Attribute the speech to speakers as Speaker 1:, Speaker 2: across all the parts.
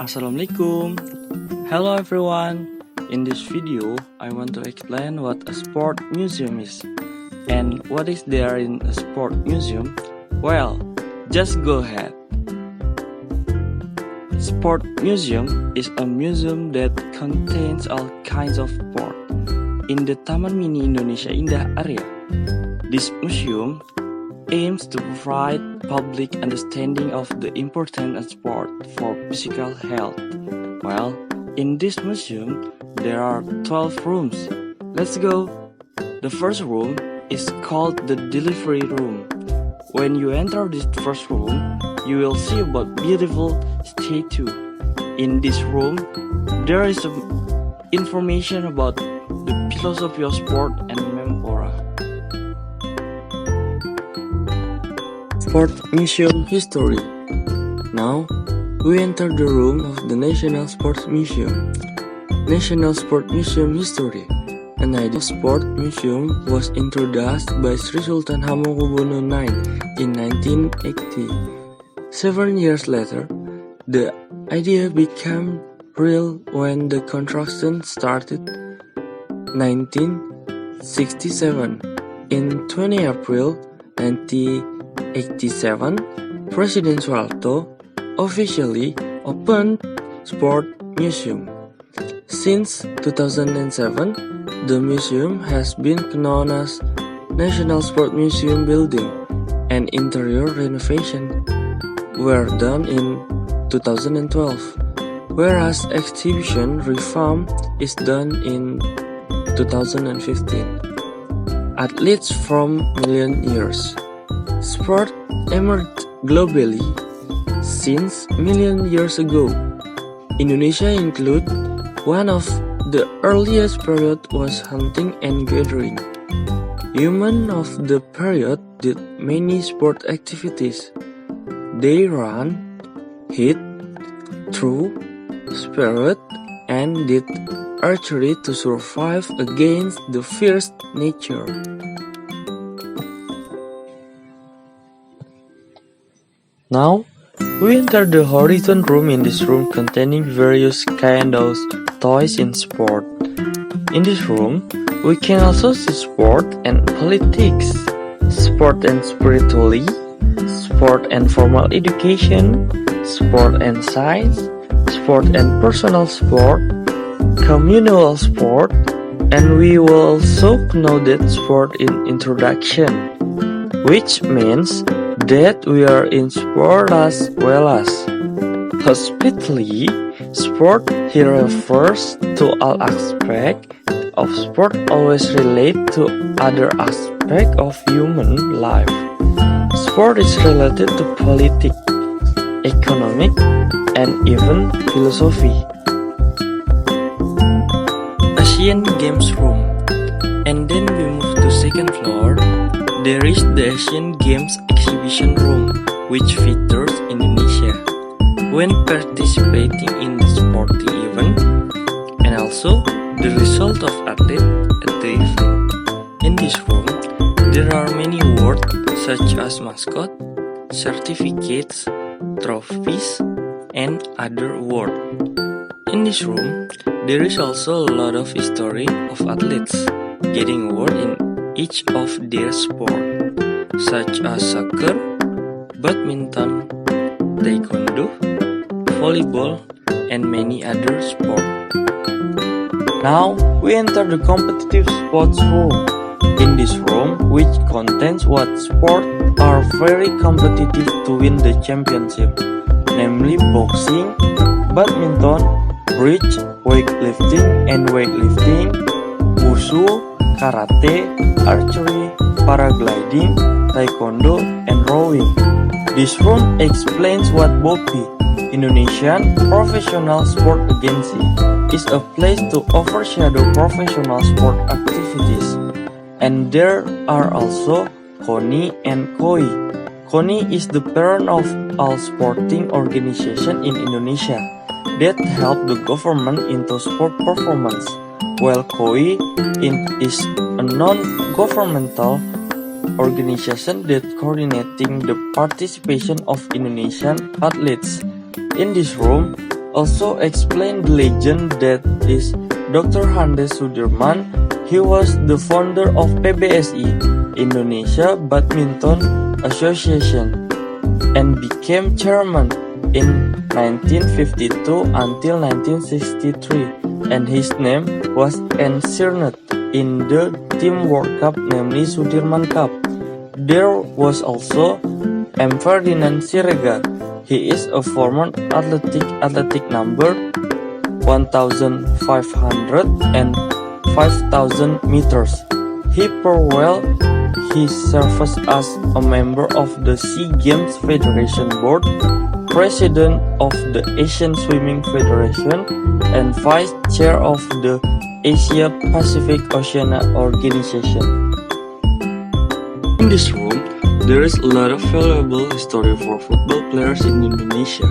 Speaker 1: Assalamualaikum. Hello everyone. In this video, I want to explain what a sport museum is. And what is there in a sport museum? Well, just go ahead. Sport museum is a museum that contains all kinds of sport in the Taman Mini Indonesia Indah area. This museum aims to provide public understanding of the importance of sport for physical health. Well, in this museum, there are 12 rooms. Let's go! The first room is called the delivery room. When you enter this first room, you will see about beautiful statue. In this room, there is information about the philosophy of sport and memora. Sport Museum History. Now, we enter the room of the National Sports Museum. National Sport Museum History. An idea of sport museum was introduced by Sri Sultan Hamengkubuwono IX in 1980. 7 years later, the idea became real when the construction started 1967. In 20 April 1987, President Soeharto officially opened Sport Museum. Since 2007, the museum has been known as National Sport Museum Building, and interior renovation were done in 2012, whereas exhibition reform is done in 2015. Athletes from million years. Sport emerged globally since million years ago. Indonesia include one of the earliest period was hunting and gathering. Humans of the period did many sport activities. They ran, hit, threw, speared, and did archery to survive against the fierce nature. Now, we enter the horizon room. In this room containing various kinds of toys in sport. In this room, we can also see sport and politics, sport and spirituality, sport and formal education, sport and science, sport and personal sport, communal sport, and we will also know that sport in introduction, which means that we are in sport as well as. Hospitality, sport here refers to all aspects of sport always relate to other aspects of human life. Sport is related to politics, economic, and even philosophy. Asian Games Room. And then we move to second floor. There is the Asian Games Exhibition Room, which features Indonesia when participating in the sporting event, and also the result of athletes at the event. In this room, there are many awards such as mascot, certificates, trophies, and other awards. In this room, there is also a lot of history of athletes getting awards in each of their sport, such as soccer, badminton, taekwondo, volleyball, and many other sports. Now, we enter the competitive sports room. In this room, which contains what sports are very competitive to win the championship, namely boxing, badminton, bridge, weightlifting and weightlifting, wushu, karate, archery, paragliding, taekwondo, and rowing. This room explains what BOPI, Indonesian Professional Sport Agency, is a place to overshadow professional sport activities. And there are also KONI and KOI. KONI is the parent of all sporting organizations in Indonesia that help the government into sport performance, while KOI is a non-governmental organization that coordinating the participation of Indonesian athletes. In this room, also explained the legend that is Dr. Handes Sudirman. He was the founder of PBSI, Indonesia Badminton Association, and became chairman in 1952 until 1963, and his name was inserted in the Team World Cup, namely Sudirman Cup. There was also M. Ferdinand Siregar. He is a former athletic number 1,500 and 5,000 meters. He paralleled his service as a member of the SEA Games Federation Board, President of the Asian Swimming Federation, and Vice Chair of the Asia Pacific Oceania Organization. In this room, there is a lot of valuable history for football players in Indonesia.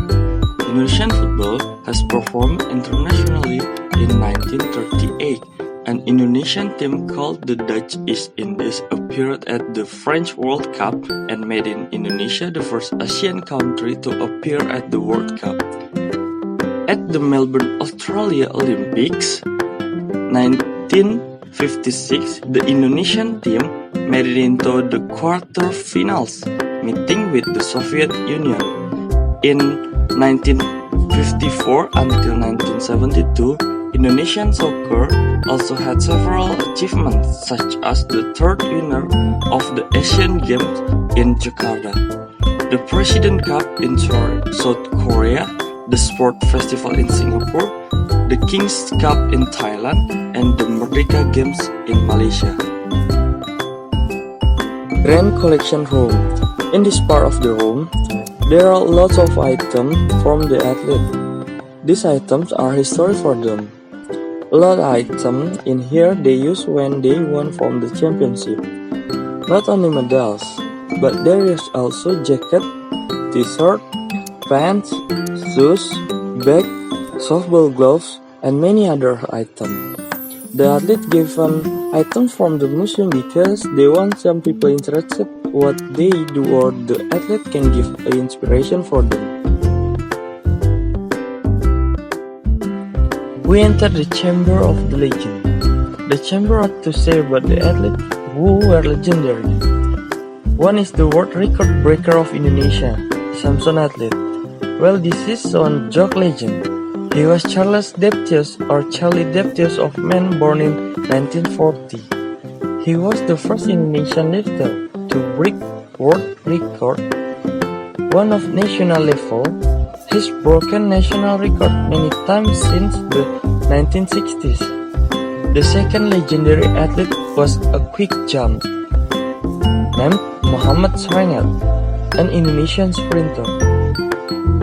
Speaker 1: Indonesian football has performed internationally in 1938. An Indonesian team called the Dutch East Indies appeared at the French World Cup and made in Indonesia the first Asian country to appear at the World Cup. At the Melbourne, Australia Olympics 1956, the Indonesian team made it into the quarterfinals, meeting with the Soviet Union. In 1954 until 1972, Indonesian soccer also had several achievements, such as the third winner of the Asian Games in Jakarta, the President Cup in South Korea, the Sport Festival in Singapore, the King's Cup in Thailand, and the Merdeka Games in Malaysia. Grand Collection Room. In this part of the room, there are lots of items from the athlete. These items are history for them. A lot of items in here they use when they won from the championship. Not only medals, but there is also jacket, t-shirt, pants, shoes, bag, softball gloves, and many other items. The athlete given items from the museum because they want some people interested what they do, or the athlete can give inspiration for them. We enter the chamber of the legend. The chamber had to say about the athletes who were legendary. One is the world record breaker of Indonesia, Samson athlete. Well, this is one joke legend. He was Charles Deptius, or Charlie Deptius of man, born in 1940. He was the first Indonesian lifter to break world record. One of national level, he's broken national record many times since the 1960s. The second legendary athlete was a quick jump named Muhammad Sarengat, an Indonesian sprinter.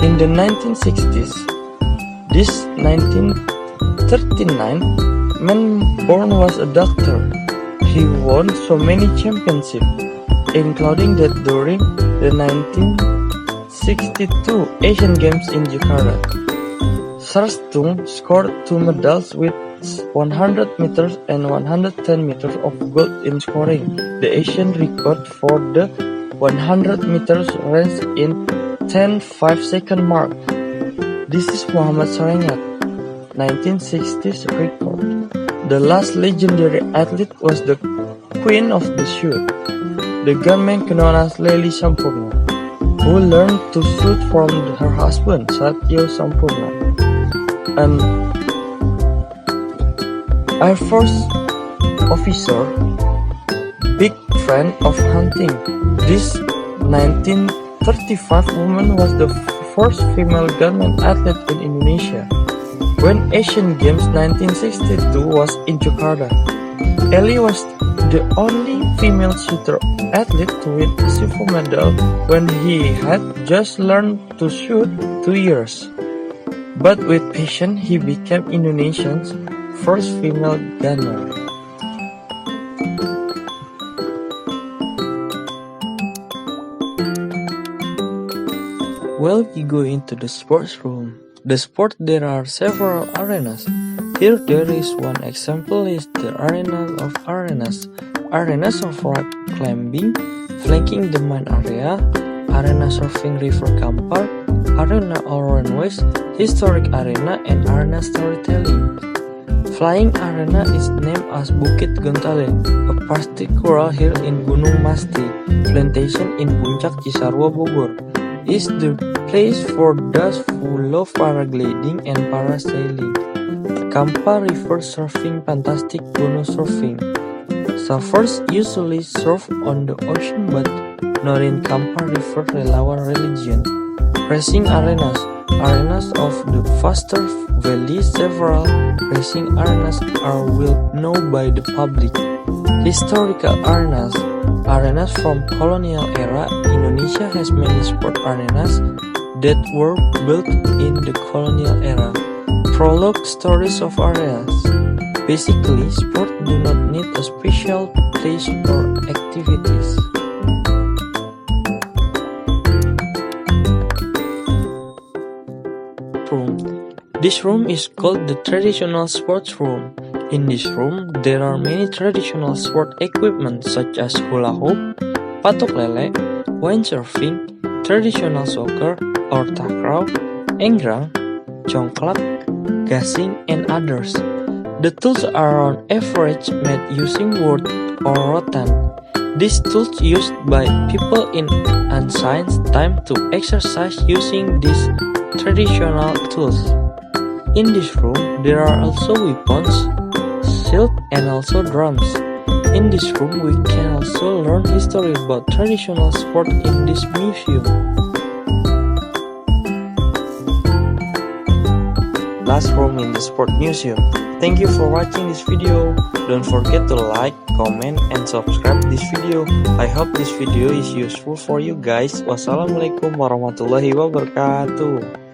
Speaker 1: In the 1960s, this 1939 man born was a doctor. He won so many championships, including that during the 1962 Asian Games in Jakarta. Sarstung scored 2 medals with 100 meters and 110 meters of gold in scoring the Asian record for the 100 meters race in 10.5 second mark. This is Muhammad Sarengat, 1960s record. The last legendary athlete was the queen of the shoot, the gunman known as Lely Sampurna, who learned to shoot from her husband, Satyo Sampurna, an Air Force officer, big fan of hunting. This 1935 woman was the first female gunman athlete in Indonesia. When Asian Games 1962 was in Jakarta, Ellie was the only female shooter athlete to win a silver medal when he had just learned to shoot 2 years. But with passion, he became Indonesia's first female gunner. Well, we go into the sports room. The sport, there are several arenas. Here there is one example is the arena of arenas. Arenas of rock climbing, flanking the main area, arena surfing River Kampar, arena all runways, historic arena, and arena storytelling. Flying arena is named as Bukit Gontale, a particular hill in Gunung Masti Plantation in Puncak Cisarua, Bogor. Is the place for those who love paragliding and parasailing. Kampar River Surfing Fantastic Gunung Surfing. Surfers usually surf on the ocean but not in Kampar River Relawan Religion. Racing arenas. Arenas of the Faster Valley. Several racing arenas are well known by the public. Historical arenas. Arenas from colonial era. Indonesia has many sport arenas that were built in the colonial era. Prologue stories of arenas. Basically, sport do not need a special place or activities. Room. This room is called the traditional sports room. In this room, there are many traditional sport equipment such as hula hoop, patok lele, windsurfing, traditional soccer or takraw, enggrang, congklak, gasing, and others. The tools are on average made using wood or rattan. These tools used by people in ancient time to exercise using these traditional tools. In this room, there are also weapons, shield, and also drums. In this room, we can also learn history about traditional sport in this museum. Last room in the sport museum. Thank you for watching this video. Don't forget to like, comment, and subscribe this video. I hope this video is useful for you guys. Wassalamualaikum warahmatullahi wabarakatuh.